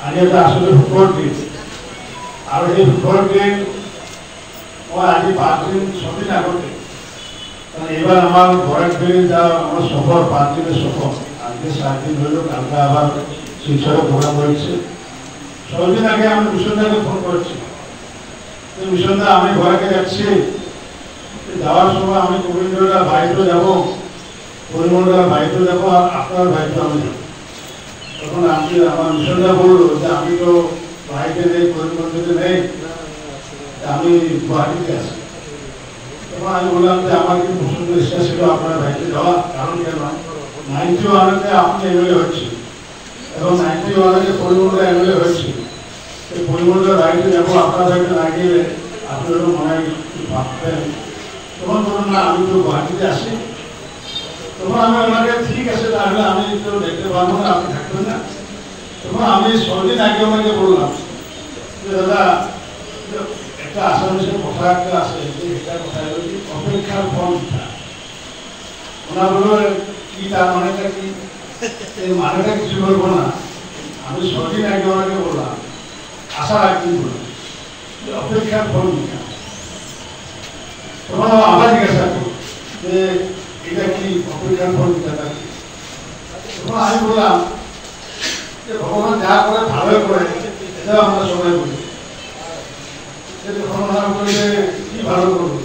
আজি এটা আসলে সুখৰ দিন আৰু এই সুখৰ দিন মই আজি 5 দিন 6 দিন আগতে কারণ এবার আমার ঘরের ফিরে যা আমার সফর 5 দিনের সফর আজকে 7 দিন হলো কালকে আবার শিলচরে প্রোগ্রাম হয়েছে 6 দিন আগে আমি মিশনদাকে ফোন করেছি মিশনদা আমি ঘরে যাচ্ছি যাওয়ার সময় আমি গোবিন্দরা বাড়িতে যাবো পরিমণ্ডলার বাড়িতে যাবো আর আপনার বাড়িতে আমি যাবো তখন আমি আমার মিশনদা বললো যে আমি তো বাড়িতে নেই পরিমণ্ডলে নেই আমি গুয়াহাটিতে আছি তখন আমি বললাম যে আমার কিন্তু প্রচন্ড ইচ্ছা ছিল আপনার বাড়িতে যাওয়া কারণ কেন 91-তে আপনি এমএলএ হচ্ছে এবং 91-তে পরিমণ্ডলে এমএলএ হচ্ছে এই পরিমণ্ডলের বাড়িতে যাবো আপনার বাড়িতে না গিয়ে আপনি ওটা মনে হয় ভাবতেন তখন বলুন না আমি তো গুয়াহাটিতে আসি তখন আমি ওনাকে ঠিক আছে তাহলে আমি তো দেখতে পারবো না আপনি থাকবেন না তখন আমি 6 দিন আগে ওনাকে বললাম যে দাদা একটা আসামের কথা একটা আছে একটা কথা হলো যে অপেক্ষার ফল মিঠা ওনার বললো কি তার মানেটা কি এই মানেটা কিছু বলবো না আমি 6 দিন আগে ওনাকে বললাম আশা রাখি বললাম যে অপেক্ষার ফল মিঠা তখন আবার জিজ্ঞাসা করো যে এটা কি অপেক্ষার ফল মিঠাটা কি তখন আমি বললাম যে ভগবান যা করে ভালো করে এটা আমরা সবাই বলি কি ভালো করবো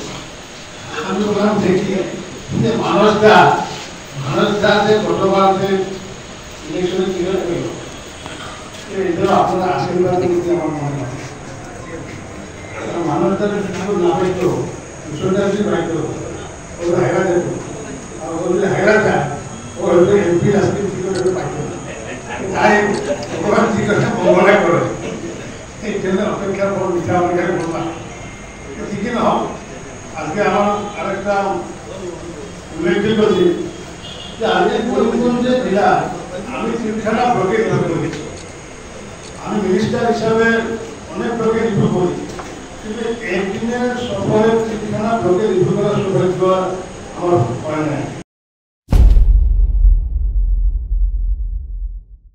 আমি বললাম দেখি যে মানুষদা যে গতবার যে ইলেকশনে ক্লিয়ার পেল এটা আপনারা আশীর্বাদ দিতে আমার মনে হয় মানুষদার না পাইতো মিশনদার যদি পাইতো ওরা হেরা যেত আর ও যদি হেরা যায় ও হয়তো এমপি রাজনীতি কি করে পাইতো তাই ভগবান কি করে মঙ্গলা করে এই জন্য অপেক্ষার পর মিঠা আমার কাছে বললাম ঠিকই না হোক আজকে আমার আরেকটা উল্লেখযোগ্য যে আজকে করিমগঞ্জে জেলা আমি 3খানা ব্লকে রিভিউ করেছি আমি মিনিস্টার হিসাবে অনেক ব্লকে রিভিউ করি কিন্তু একদিনের সফরে 3খানা ব্লকে রিভিউ করার সৌভাগ্য আমার হয় নাই